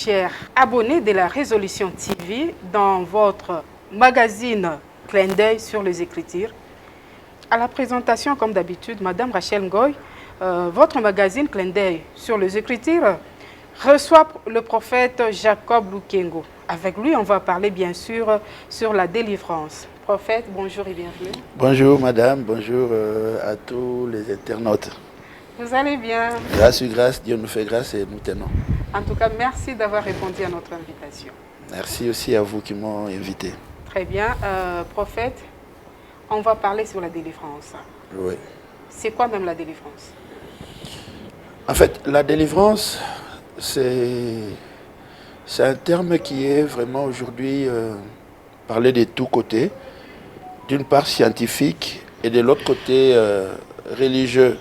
chers abonnés de la Résolution TV, dans votre magazine Clin d'œil sur les Écritures. À la présentation, comme d'habitude, Madame Rachel Ngoy, votre magazine Clin d'œil sur les Écritures reçoit le prophète Jacob Lukengo. Avec lui, on va parler bien sûr sur la délivrance. Prophète, bonjour et bienvenue. Bonjour madame, bonjour à tous les internautes. Vous allez bien? Grâce sur grâce, Dieu nous fait grâce et nous tenons. En tout cas, merci d'avoir répondu à notre invitation. Merci aussi à vous qui m'ont invité. Très bien. Prophète, on va parler sur la délivrance. Oui. C'est quoi même la délivrance? En fait, la délivrance, c'est un terme qui est vraiment aujourd'hui parlé de tous côtés. D'une part scientifique et de l'autre côté religieux.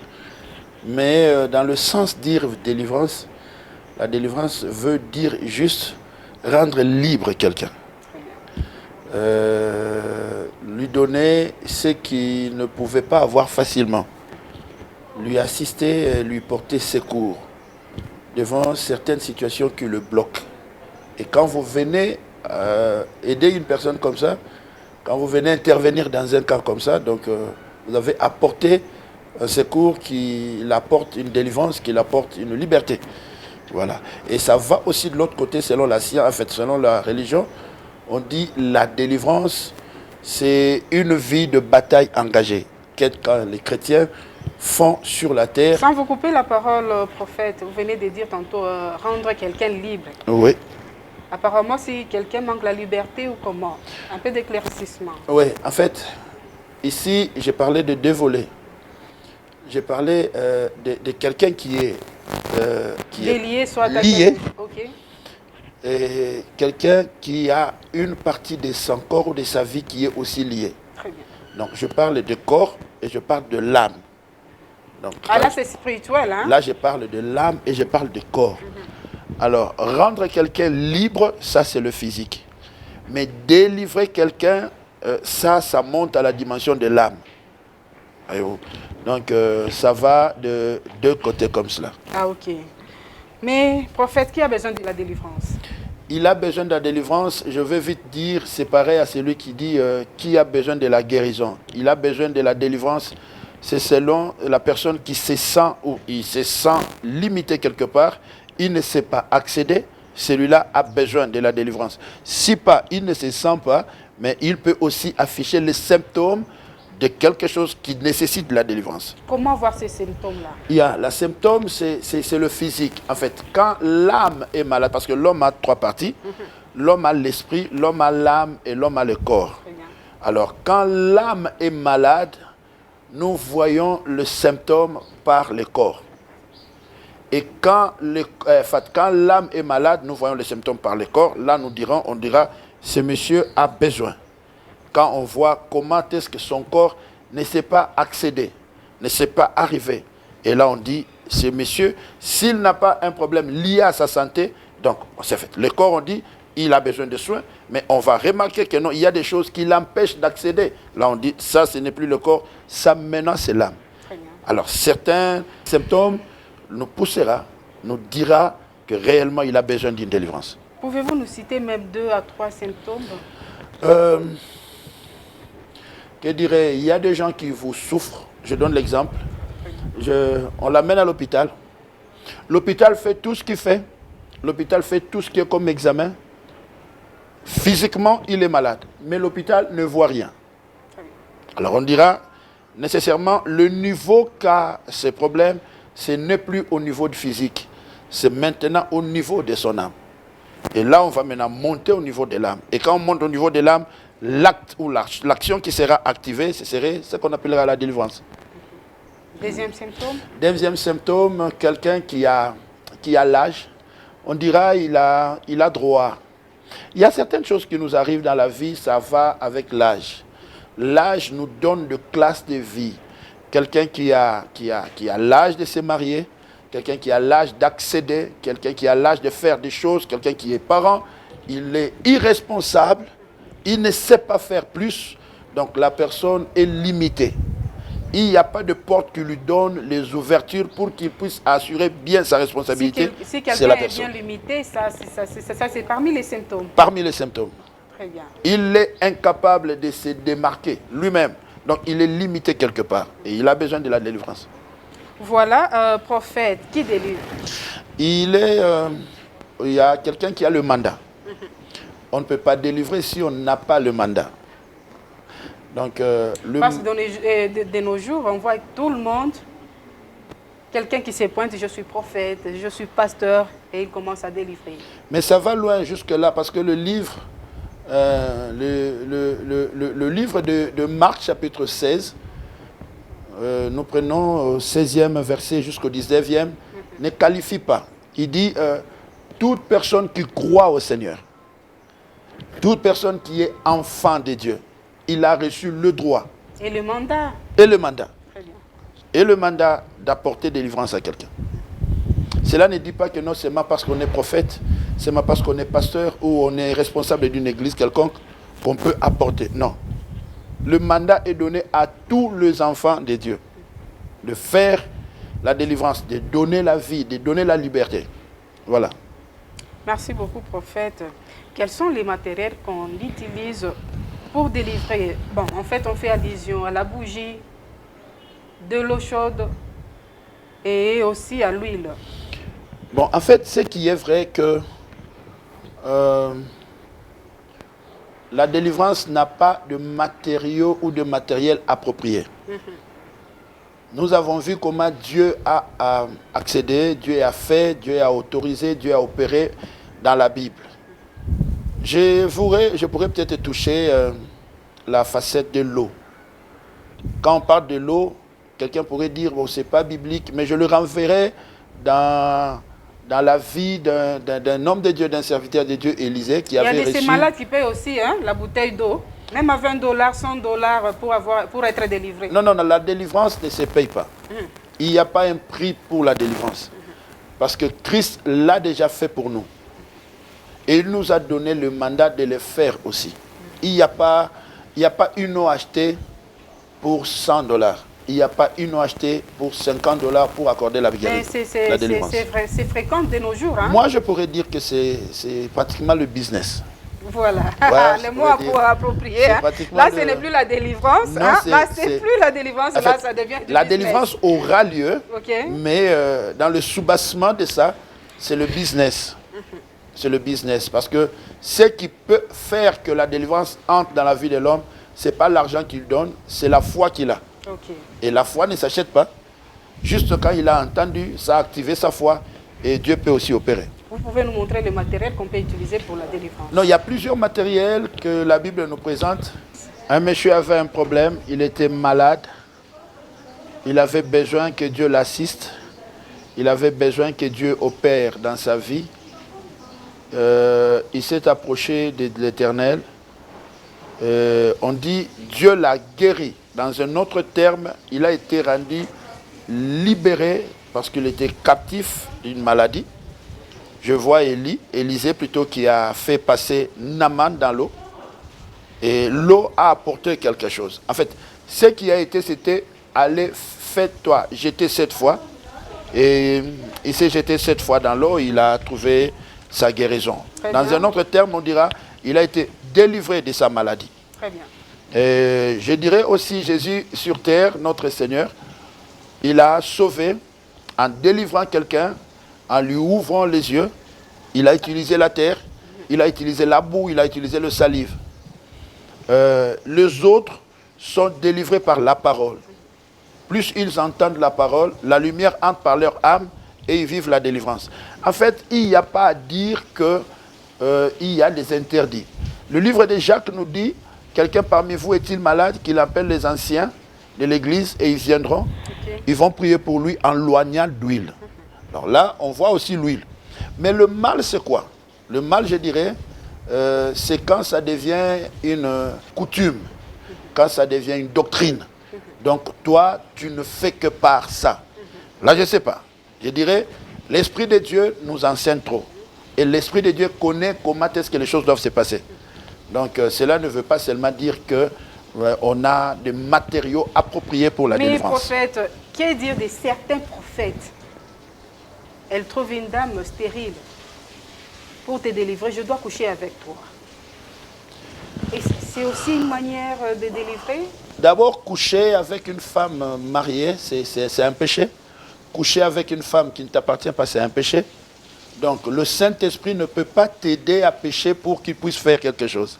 Mais dans le sens dire délivrance, la délivrance veut dire juste rendre libre quelqu'un. Lui donner ce qu'il ne pouvait pas avoir facilement. Lui assister, lui porter secours devant certaines situations qui le bloquent. Et quand vous venez aider une personne comme ça, quand vous venez intervenir dans un cas comme ça, donc vous avez apporté un secours qui apporte une délivrance, qui apporte une liberté. Voilà. Et ça va aussi de l'autre côté, selon la science, en fait, selon la religion, on dit la délivrance, c'est une vie de bataille engagée. Quand les chrétiens font sur la terre. Sans vous couper la parole, prophète, vous venez de dire tantôt rendre quelqu'un libre. Oui. Apparemment, si quelqu'un manque la liberté ou comment? Un peu d'éclaircissement. Oui, en fait, ici, j'ai parlé de deux volets. J'ai parlé de quelqu'un qui est délié, soit lié, okay. Et quelqu'un qui a une partie de son corps ou de sa vie qui est aussi liée. Très bien. Donc, je parle de corps et je parle de l'âme. Donc, là, c'est spirituel, hein? Là, je parle de l'âme et je parle de corps. Alors, rendre quelqu'un libre, ça c'est le physique. Mais délivrer quelqu'un, ça monte à la dimension de l'âme. Donc, ça va de deux côtés comme cela. Ah, ok. Mais, prophète, qui a besoin de la délivrance? Il a besoin de la délivrance, je vais vite dire, c'est pareil à celui qui dit qui a besoin de la guérison. Il a besoin de la délivrance, c'est selon la personne qui se sent ou il se sent limité quelque part. Il ne sait pas accéder, celui-là a besoin de la délivrance. Si pas, il ne se sent pas, mais il peut aussi afficher les symptômes de quelque chose qui nécessite de la délivrance. Comment voir ces symptômes-là? Il y a le symptôme, c'est le physique. En fait, quand l'âme est malade, parce que l'homme a trois parties, l'homme a l'esprit, l'homme a l'âme et l'homme a le corps. Alors, quand l'âme est malade, nous voyons le symptôme par le corps. Et quand l'âme est malade, nous voyons les symptômes par le corps. Là, on dira, ce monsieur a besoin. Quand on voit comment est-ce que son corps ne sait pas accéder, ne sait pas arriver. Et là, on dit, ce monsieur, s'il n'a pas un problème lié à sa santé, donc, c'est fait. Le corps, on dit, il a besoin de soins, mais on va remarquer que non, il y a des choses qui l'empêchent d'accéder. Là, on dit, ça, ce n'est plus le corps, ça, maintenant, c'est l'âme. Alors, certains symptômes nous poussera, nous dira que réellement il a besoin d'une délivrance. Pouvez-vous nous citer même 2 à 3 symptômes? Que dirais, il y a des gens qui vous souffrent. Je donne l'exemple. On l'amène à l'hôpital. L'hôpital fait tout ce qu'il fait. L'hôpital fait tout ce qui est comme examen. Physiquement, il est malade. Mais l'hôpital ne voit rien. Alors on dira nécessairement le niveau qu'a ces problèmes, ce n'est plus au niveau du physique, c'est maintenant au niveau de son âme. Et là, on va maintenant monter au niveau de l'âme. Et quand on monte au niveau de l'âme, l'acte ou l'action qui sera activée, ce serait ce qu'on appellera la délivrance. Deuxième symptôme? Deuxième symptôme, quelqu'un qui a l'âge, on dira il a droit. Il y a certaines choses qui nous arrivent dans la vie, ça va avec l'âge. L'âge nous donne de classe de vie. Quelqu'un qui a l'âge de se marier, quelqu'un qui a l'âge d'accéder, quelqu'un qui a l'âge de faire des choses, quelqu'un qui est parent, il est irresponsable, il ne sait pas faire plus, donc la personne est limitée. il n'y a pas de porte qui lui donne les ouvertures pour qu'il puisse assurer bien sa responsabilité. Si quelqu'un est bien limité, ça c'est parmi les symptômes. Parmi les symptômes. Très bien. Il est incapable de se démarquer lui-même. Donc il est limité quelque part. Et il a besoin de la délivrance. Voilà, prophète, qui délivre? Il y a quelqu'un qui a le mandat. On ne peut pas délivrer si on n'a pas le mandat. Donc, parce que de nos jours, on voit tout le monde, quelqu'un qui se pointe, je suis prophète, je suis pasteur, et il commence à délivrer. Mais ça va loin jusque-là, parce que le livre, le livre de Marc, chapitre 16, nous prenons au 16e verset jusqu'au 19e, ne qualifie pas. Il dit, toute personne qui croit au Seigneur, toute personne qui est enfant de Dieu, il a reçu le droit. Et le mandat. Et le mandat. Très bien. Et le mandat d'apporter délivrance à quelqu'un. Cela ne dit pas que non seulement parce qu'on est prophète, seulement parce qu'on est pasteur ou on est responsable d'une église quelconque qu'on peut apporter. Non. Le mandat est donné à tous les enfants de Dieu. De faire la délivrance, de donner la vie, de donner la liberté. Voilà. Merci beaucoup, prophète. Quels sont les matériels qu'on utilise pour délivrer? Bon, en fait, on fait allusion à la bougie, de l'eau chaude et aussi à l'huile. Bon, en fait, ce qui est vrai que la délivrance n'a pas de matériaux ou de matériel approprié. Nous avons vu comment Dieu a accédé, Dieu a fait, Dieu a autorisé, Dieu a opéré dans la Bible. Je pourrais peut-être toucher la facette de l'eau. Quand on parle de l'eau, quelqu'un pourrait dire, bon, c'est pas biblique, mais je le renverrai dans la vie d'un homme de Dieu, d'un serviteur de Dieu, Élisée, qui avait reçu... Il y a ces malades qui payent aussi la bouteille d'eau, même à $20, $100 pour être délivré. Non, la délivrance ne se paye pas. Il n'y a pas un prix pour la délivrance. Parce que Christ l'a déjà fait pour nous. Et il nous a donné le mandat de le faire aussi. Il n'y a pas une eau achetée pour $100. Il n'y a pas une eau achetée pour $50 pour accorder la délivrance. C'est fréquent de nos jours. Hein? Moi, je pourrais dire que c'est pratiquement le business. Voilà, le mot approprié. Hein. Là, ce n'est plus la délivrance. Non, hein. Là, c'est plus la délivrance. En fait, là, ça devient du la business. délivrance aura lieu, mais dans le soubassement de ça, c'est le business. C'est le business. Parce que ce qui peut faire que la délivrance entre dans la vie de l'homme, ce n'est pas l'argent qu'il donne, c'est la foi qu'il a. Et la foi ne s'achète pas. Juste quand il a entendu, ça a activé sa foi et Dieu peut aussi opérer. Vous pouvez nous montrer le matériel qu'on peut utiliser pour la délivrance? Non, il y a plusieurs matériels que la Bible nous présente. Un monsieur avait un problème, il était malade. Il avait besoin que Dieu l'assiste. Il avait besoin que Dieu opère dans sa vie. Il s'est approché de l'Éternel. On dit Dieu l'a guéri. Dans un autre terme, il a été rendu libéré parce qu'il était captif d'une maladie. Je vois Élisée plutôt, qui a fait passer Naaman dans l'eau. Et l'eau a apporté quelque chose. En fait, ce qui a été, c'était allez, fais-toi jeter 7 fois. Et il s'est jeté 7 fois dans l'eau, il a trouvé sa guérison. Dans un autre terme, on dira, il a été délivré de sa maladie. Très bien. Et je dirais aussi, Jésus sur terre, notre Seigneur, il a sauvé en délivrant quelqu'un, en lui ouvrant les yeux. Il a utilisé la terre, il a utilisé la boue, il a utilisé le salive. Les autres sont délivrés par la parole. Plus ils entendent la parole, la lumière entre par leur âme et ils vivent la délivrance. En fait, il n'y a pas à dire qu'il y a des interdits. Le livre de Jacques nous dit, quelqu'un parmi vous est-il malade, qu'il appelle les anciens de l'église et ils viendront. Ils vont prier pour lui en loignant d'huile. Alors là, on voit aussi l'huile. Mais le mal, c'est quoi? Le mal, je dirais, c'est quand ça devient une coutume, quand ça devient une doctrine. Donc toi, tu ne fais que par ça. Là, je ne sais pas. Je dirais, l'Esprit de Dieu nous enseigne trop. Et l'Esprit de Dieu connaît comment est-ce que les choses doivent se passer. Donc cela ne veut pas seulement dire que ouais, on a des matériaux appropriés pour la Mais délivrance. prophète, qu'est dire de certains prophètes? Elle trouve une dame stérile pour te délivrer, je dois coucher avec toi. Et c'est aussi une manière de délivrer? D'abord, coucher avec une femme mariée, c'est un péché. Coucher avec une femme qui ne t'appartient pas, c'est un péché. Donc, le Saint-Esprit ne peut pas t'aider à pécher pour qu'il puisse faire quelque chose.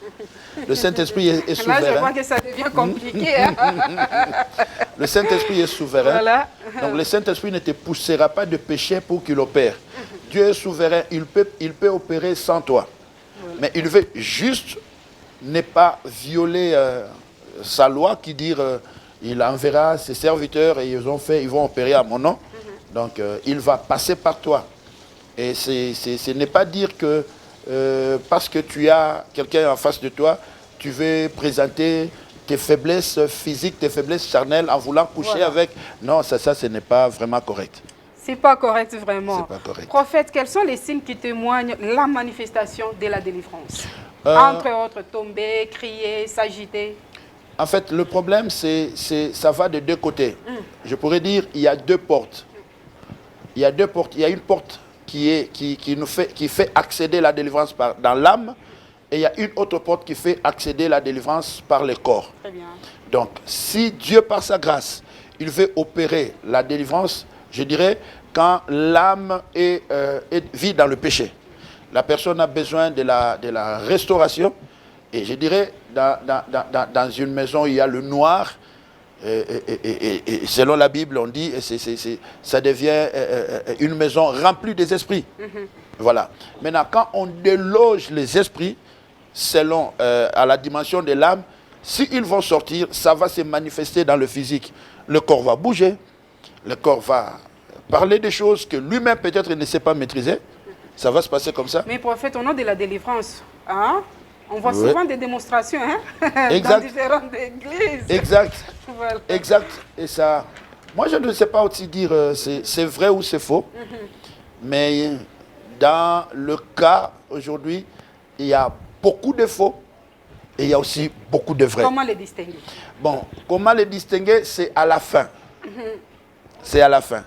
Le Saint-Esprit est souverain. Là, je vois que ça devient compliqué. Hein? Le Saint-Esprit est souverain. Voilà. Donc, le Saint-Esprit ne te poussera pas de pécher pour qu'il opère. Dieu est souverain, il peut opérer sans toi. Voilà. Mais il veut juste ne pas violer sa loi qui dit il enverra ses serviteurs et ils vont opérer à mon nom. Donc, il va passer par toi. Et ce n'est pas dire que parce que tu as quelqu'un en face de toi, tu veux présenter tes faiblesses physiques, tes faiblesses charnelles en voulant coucher voilà. avec. Non, ça, ce n'est pas vraiment correct. C'est pas correct vraiment. C'est pas correct. Prophète, quels sont les signes qui témoignent la manifestation de la délivrance? Entre autres, tomber, crier, s'agiter. En fait, le problème, ça va de deux côtés. Je pourrais dire, il y a deux portes. Il y a deux portes. Il y a une porte qui fait accéder la délivrance dans l'âme, et il y a une autre porte qui fait accéder la délivrance par le corps. Très bien. Donc, si Dieu, par sa grâce, il veut opérer la délivrance, je dirais, quand l'âme vit dans le péché. La personne a besoin de la restauration, et je dirais, dans une maison où il y a le noir, et selon la Bible, on dit ça devient une maison remplie des esprits. Voilà. Maintenant, quand on déloge les esprits, selon à la dimension de l'âme, s'ils vont sortir, ça va se manifester dans le physique. Le corps va bouger, le corps va parler des choses que lui-même peut-être ne sait pas maîtriser. Ça va se passer comme ça. Mais prophète, au nom de la délivrance, hein? On voit souvent des démonstrations hein? Exact. Dans différentes églises. Exact. Voilà. Exact. Et ça, moi je ne sais pas aussi dire c'est vrai ou c'est faux. Mais dans le cas aujourd'hui, il y a beaucoup de faux et il y a aussi beaucoup de vrais. Comment les distinguer? Bon, comment les distinguer? C'est à la fin. C'est à la fin.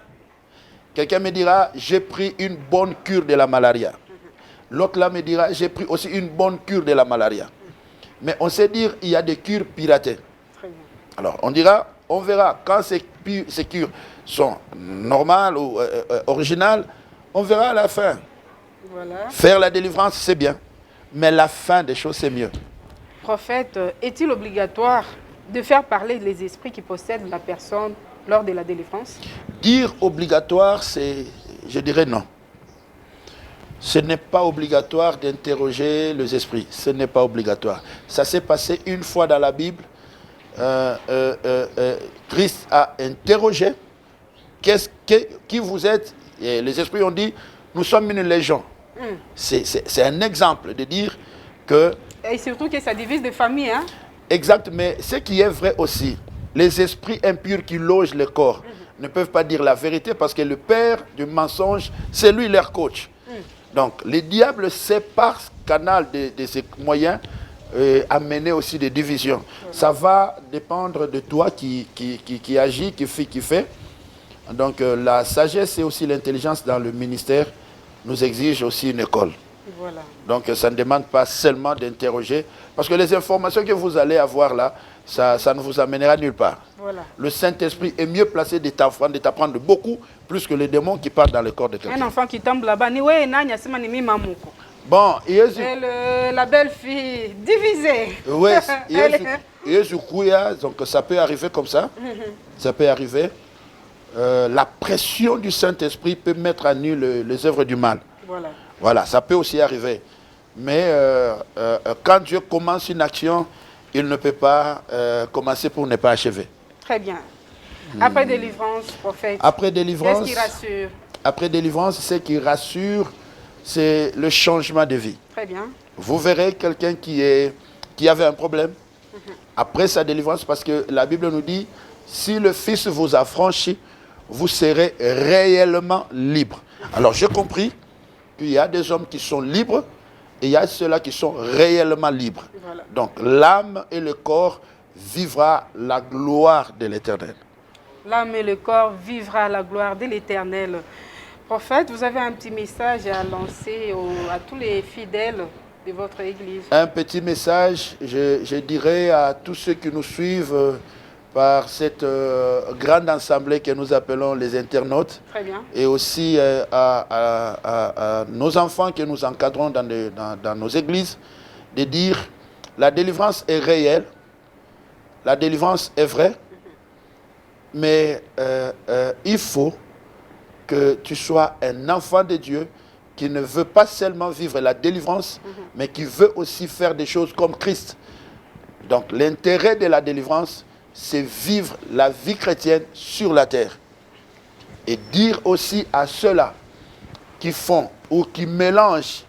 Quelqu'un me dira, j'ai pris une bonne cure de la malaria. L'autre là me dira, j'ai pris aussi une bonne cure de la malaria. Mais on sait dire, il y a des cures piratées. Très bien. Alors, on verra quand ces cures sont normales ou originales, on verra à la fin. Voilà. Faire la délivrance, c'est bien. Mais la fin des choses, c'est mieux. Prophète, est-il obligatoire de faire parler les esprits qui possèdent la personne lors de la délivrance? Dire obligatoire, je dirais non. Ce n'est pas obligatoire d'interroger les esprits. Ce n'est pas obligatoire. Ça s'est passé une fois dans la Bible. Christ a interrogé qui vous êtes. Et les esprits ont dit, nous sommes une légion. C'est un exemple de dire que... Et surtout que ça divise des familles. Hein? Exact, mais ce qui est vrai aussi, les esprits impurs qui logent le corps ne peuvent pas dire la vérité parce que le père du mensonge, c'est lui leur coach. Donc, le diable sait par canal de ses moyens amener aussi des divisions. Ça va dépendre de toi qui agit, qui fait. Donc, la sagesse et aussi l'intelligence dans le ministère nous exige aussi une école. Voilà. Donc, ça ne demande pas seulement d'interroger. Parce que les informations que vous allez avoir là, ça ne vous amènera nulle part. Voilà. Le Saint-Esprit est mieux placé de t'apprendre beaucoup, plus que les démons qui partent dans le corps de quelqu'un. Un enfant qui tombe là-bas, bon, la belle-fille divisée. Oui, donc ça peut arriver comme ça. Ça peut arriver. La pression du Saint-Esprit peut mettre à nu les œuvres du mal. Voilà. Voilà, ça peut aussi arriver. Mais quand Dieu commence une action, il ne peut pas commencer pour ne pas achever. Très bien. Après délivrance, prophète, après délivrance, qu'est-ce qui rassure? Après délivrance, ce qui rassure, c'est le changement de vie. Très bien. Vous verrez quelqu'un qui avait un problème, après sa délivrance, parce que la Bible nous dit, si le Fils vous a franchi, vous serez réellement libre. Alors j'ai compris qu'il y a des hommes qui sont libres, et il y a ceux-là qui sont réellement libres. Voilà. Donc l'âme et le corps vivra la gloire de l'Éternel. L'âme et le corps vivra la gloire de l'Éternel. Prophète, vous avez un petit message à lancer à tous les fidèles de votre Église. Un petit message, je dirais à tous ceux qui nous suivent par cette grande assemblée que nous appelons les internautes. Très bien. Et aussi à nos enfants que nous encadrons dans nos églises, de dire la délivrance est réelle, la délivrance est vraie, mais il faut que tu sois un enfant de Dieu qui ne veut pas seulement vivre la délivrance, mais qui veut aussi faire des choses comme Christ. Donc l'intérêt de la délivrance, c'est vivre la vie chrétienne sur la terre. Et dire aussi à ceux-là qui font ou qui mélangent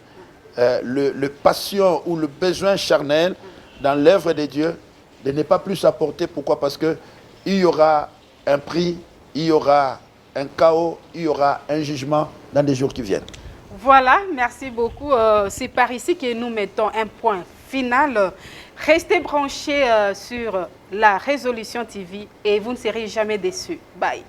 le passion ou le besoin charnel dans l'œuvre de Dieu, de ne pas plus s'apporter. Pourquoi? Parce qu'il y aura un prix, il y aura un chaos, il y aura un jugement dans les jours qui viennent. Voilà, merci beaucoup. C'est par ici que nous mettons un point final. Restez branchés sur la Résolution TV et vous ne serez jamais déçus. Bye.